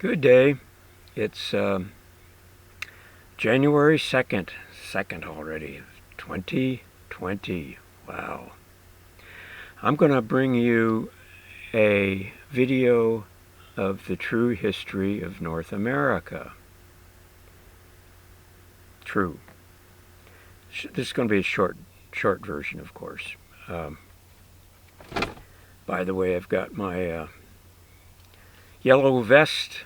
Good day. It's January 2nd already, 2020. Wow. I'm going to bring you a video of the true history of North America. True. This is going to be a short version, of course. By the way, I've got my yellow vest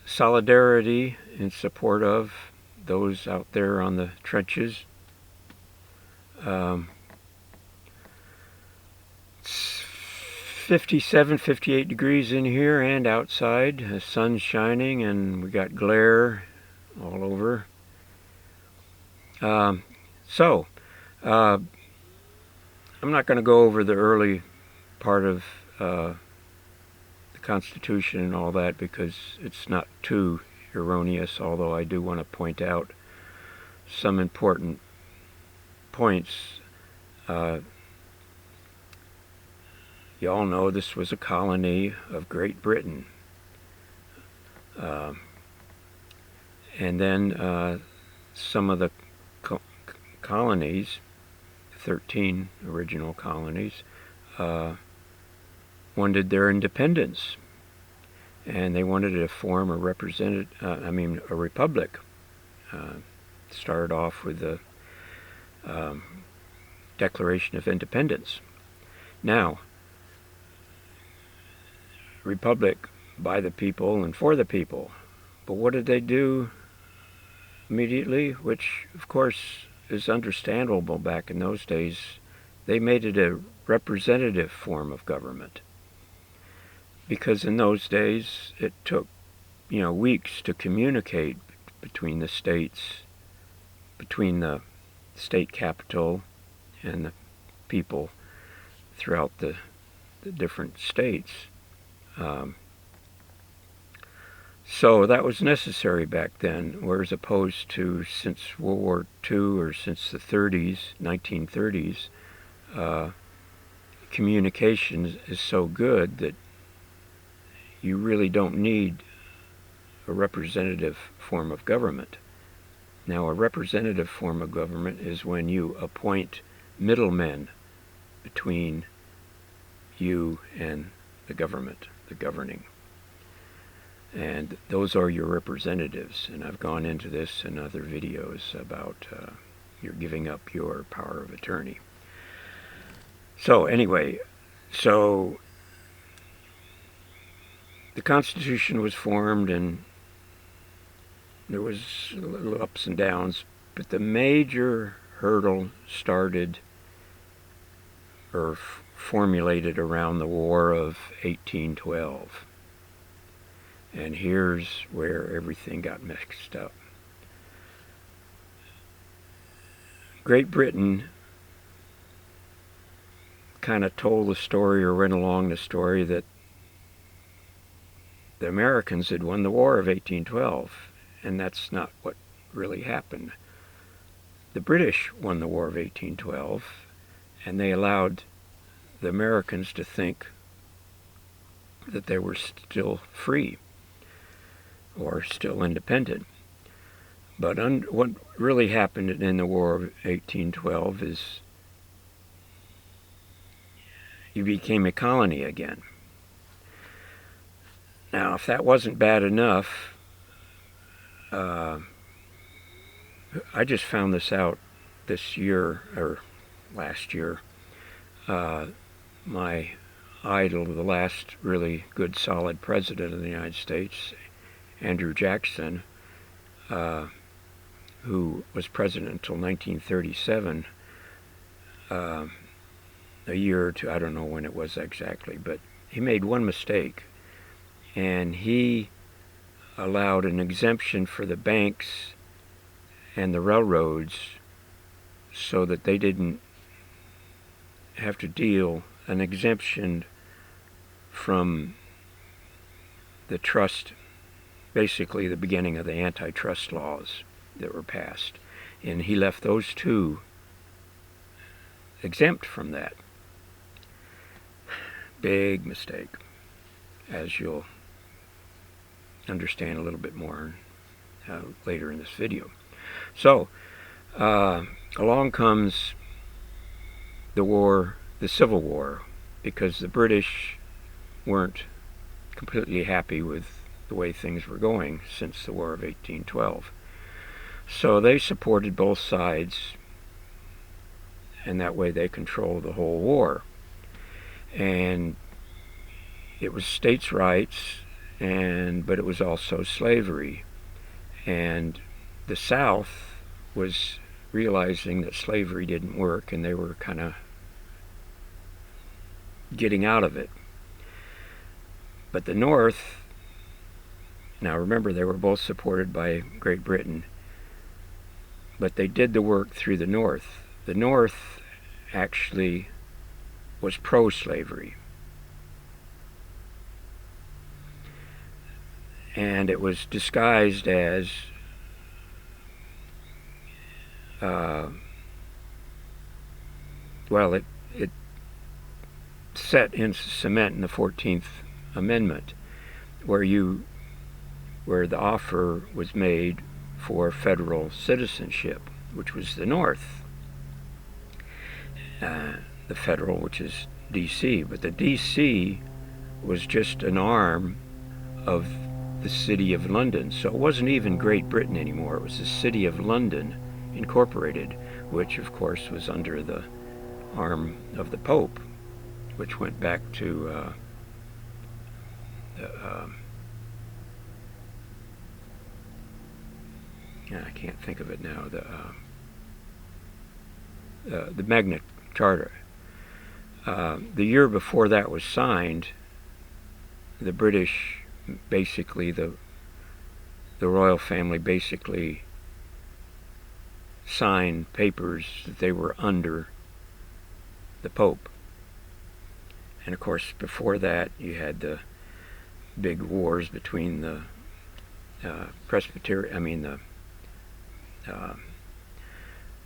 solidarity in support of those out there on the trenches. It's 57, 58 degrees in here and outside. The sun's shining and we got glare all over. I'm not going to go over the early part of the Constitution and all that because it's not too erroneous, although I do want to point out some important points. You all know this was a colony of Great Britain. And then some of the colonies, 13 original colonies, wanted their independence, and they wanted to form a republic. Started off with the Declaration of Independence. Now, republic by the people and for the people. But what did they do immediately? Which, of course, is understandable back in those days. They made it a representative form of government. Because in those days, it took, weeks to communicate between the states, between the state capital and the people throughout the different states. So that was necessary back then, whereas opposed to since World War II or since the 1930s, communication is so good that you really don't need a representative form of government. Now, a representative form of government is when you appoint middlemen between you and the government, the governing. And those are your representatives. And I've gone into this in other videos about you're giving up your power of attorney. So anyway, the Constitution was formed and there was little ups and downs, but the major hurdle started or formulated around the War of 1812. And here's where everything got mixed up. Great Britain kind of told the story or went along the story that the Americans had won the War of 1812, and that's not what really happened. The British won the War of 1812, and they allowed the Americans to think that they were still free or still independent. But what really happened in the War of 1812 is you became a colony again. Now, if that wasn't bad enough, I just found this out this year, or last year. My idol, the last really good, solid president of the United States, Andrew Jackson, who was president until 1937, a year or two, I don't know when it was exactly, but he made one mistake, and he allowed an exemption for the banks and the railroads so that they didn't have to deal an exemption from the trust, basically the beginning of the antitrust laws that were passed. And he left those two exempt from that. Big mistake, as you'll understand a little bit more later in this video. So, along comes the Civil War, because the British weren't completely happy with the way things were going since the War of 1812. So they supported both sides, and that way they controlled the whole war. And it was states' rights, but it was also slavery. And the South was realizing that slavery didn't work, and they were kind of getting out of it. But the North, now remember, they were both supported by Great Britain, but they did the work through the North. The North actually was pro-slavery. And it was disguised as it set in cement in the 14th Amendment, where the offer was made for federal citizenship, which was the North. The federal, which is D.C., but the D.C. was just an arm of the City of London. So it wasn't even Great Britain anymore. It was the City of London Incorporated, which of course was under the arm of the Pope, which went back to I can't think of it now, the Magna Charta. The year before that was signed, the British, basically the royal family, basically signed papers that they were under the Pope. And of course, before that, you had the big wars between the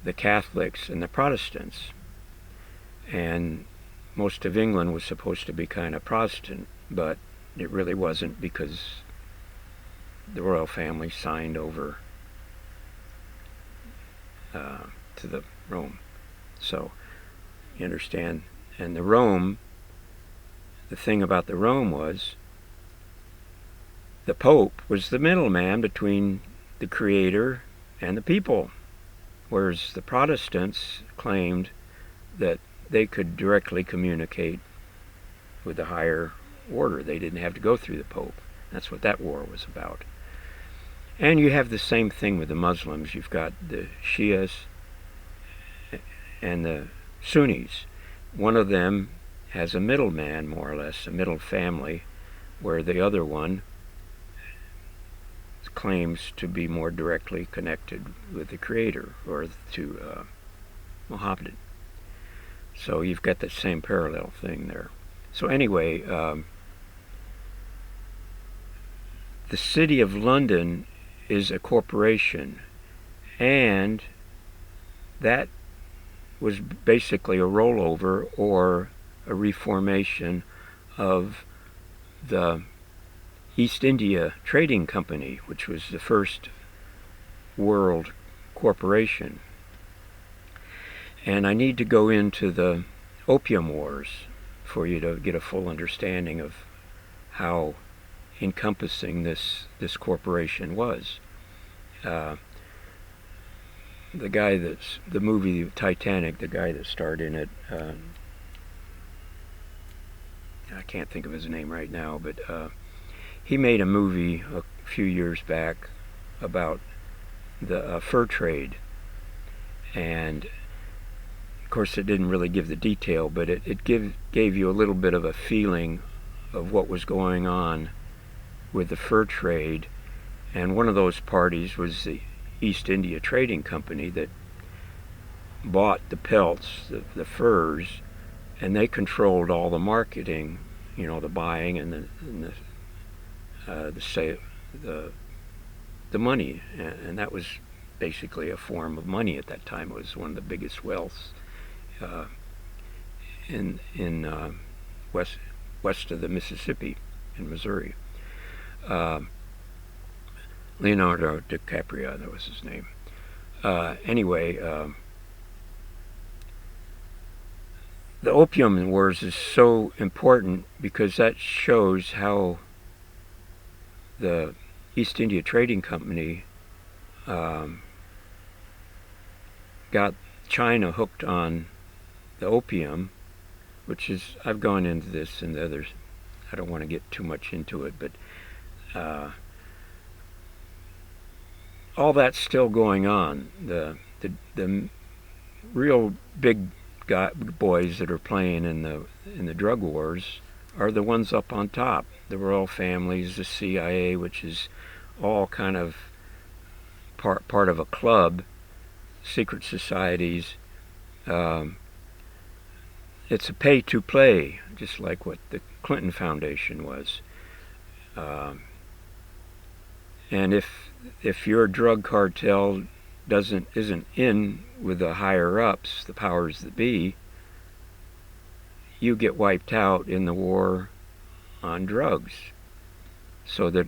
the Catholics and the Protestants. And most of England was supposed to be kind of Protestant, but it really wasn't, because the royal family signed over to the Rome. So, you understand. And the thing about the Rome was, the Pope was the middleman between the Creator and the people, whereas the Protestants claimed that they could directly communicate with the higher order. They didn't have to go through the Pope. That's what that war was about. And you have the same thing with the Muslims. You've got the Shias and the Sunnis. One of them has a middleman, more or less, a middle family, where the other one claims to be more directly connected with the Creator, or to Muhammad. So you've got that same parallel thing there. So anyway, the City of London is a corporation, and that was basically a rollover or a reformation of the East India Trading Company, which was the first world corporation. And I need to go into the Opium Wars for you to get a full understanding of how encompassing this corporation was. The guy that's the movie Titanic, the guy that starred in it, I can't think of his name right now, but he made a movie a few years back about the fur trade, and of course it didn't really give the detail, but it gave you a little bit of a feeling of what was going on with the fur trade. And one of those parties was the East India Trading Company that bought the pelts, the furs, and they controlled all the marketing, the buying and the money, and that was basically a form of money at that time. It was one of the biggest wealths in west of the Mississippi, in Missouri. Leonardo DiCaprio, that was his name. Anyway, the Opium Wars is so important because that shows how the East India Trading Company got China hooked on the opium, which is, I've gone into this and the others, I don't want to get too much into it, but all that's still going on. The real big boys that are playing in the drug wars are the ones up on top. The royal families, the CIA, which is all kind of part of a club, secret societies. It's a pay-to-play, just like what the Clinton Foundation was. And if your drug cartel isn't in with the higher ups, the powers that be, you get wiped out in the war on drugs, so that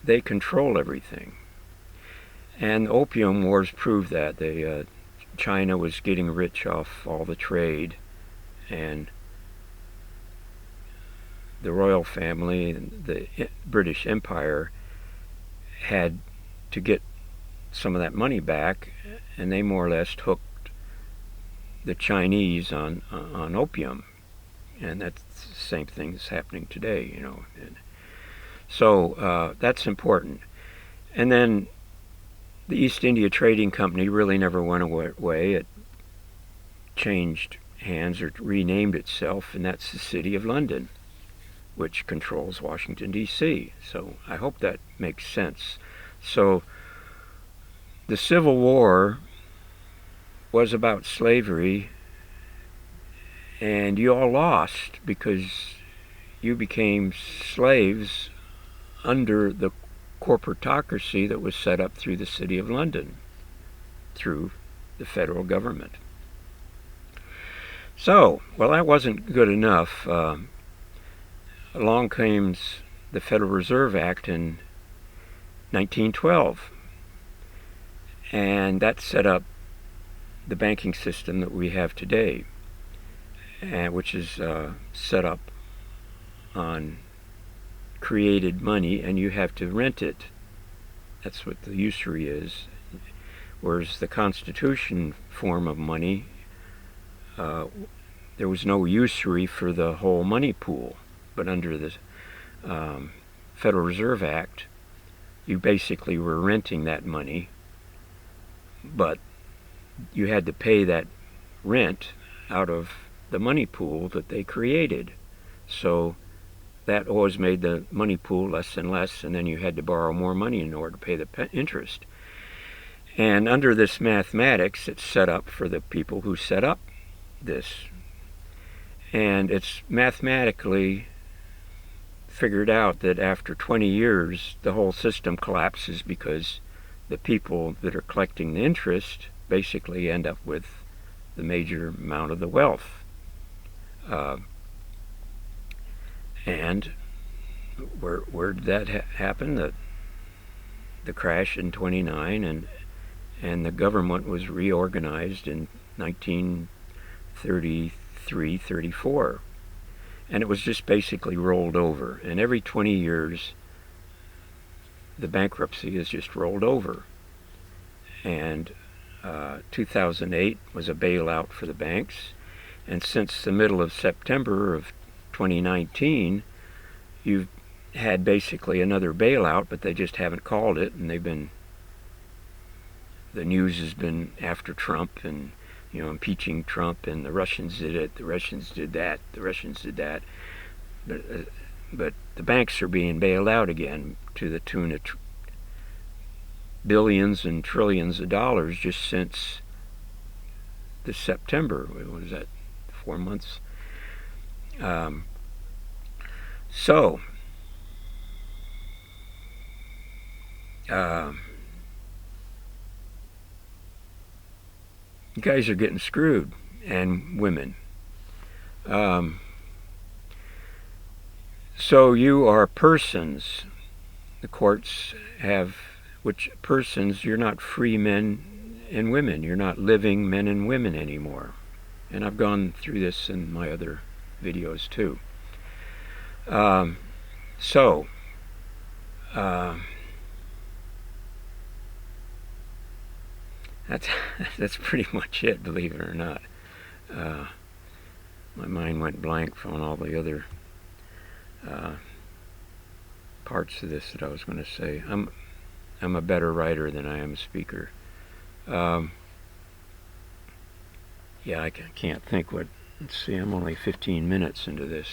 they control everything. And the opium wars proved that. China was getting rich off all the trade, and the royal family and the British Empire had to get some of that money back, and they more or less hooked the Chinese on opium, and that's the same thing that's happening today, you know. So that's important. And then the East India Trading Company really never went away. It changed hands or renamed itself, and that's the City of London, which controls Washington, D.C. So I hope that makes sense. So the Civil War was about slavery, and you all lost because you became slaves under the corporatocracy that was set up through the City of London, through the federal government. So, well, that wasn't good enough. Along came the Federal Reserve Act in 1912, and that set up the banking system that we have today, which is set up on created money, and you have to rent it. That's what the usury is. Whereas the Constitution form of money, there was no usury for the whole money pool. But under the Federal Reserve Act, you basically were renting that money, but you had to pay that rent out of the money pool that they created. So that always made the money pool less and less, and then you had to borrow more money in order to pay the interest. And under this mathematics, it's set up for the people who set up this. And it's mathematically figured out that after 20 years, the whole system collapses because the people that are collecting the interest basically end up with the major amount of the wealth. And where did that happen? The crash in 29, and the government was reorganized in 1933, 34. And it was just basically rolled over. And every 20 years, the bankruptcy is just rolled over. And 2008 was a bailout for the banks. And since the middle of September of 2019, you've had basically another bailout, but they just haven't called it, and the news has been after Trump and, you know, impeaching Trump, and the Russians did it, the Russians did that, the Russians did that. But the banks are being bailed out again to the tune of billions and trillions of dollars just since the September. What was that, 4 months? So you guys are getting screwed, and women. So you are persons. the courts have, which persons, you're not free men and women. You're not living men and women anymore. And I've gone through this in my other videos too. That's pretty much it, believe it or not. My mind went blank on all the other parts of this that I was going to say. I'm a better writer than I am a speaker. Yeah, I can't think what. Let's see, I'm only 15 minutes into this.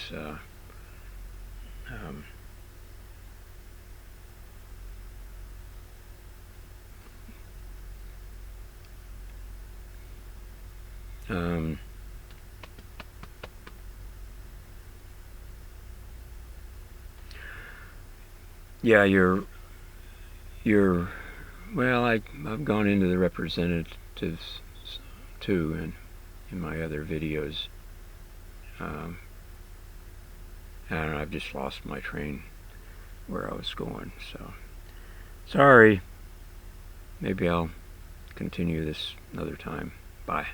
Yeah, well, I've gone into the representatives too, in my other videos. I don't know, I've just lost my train where I was going, so sorry. Maybe I'll continue this another time. Bye.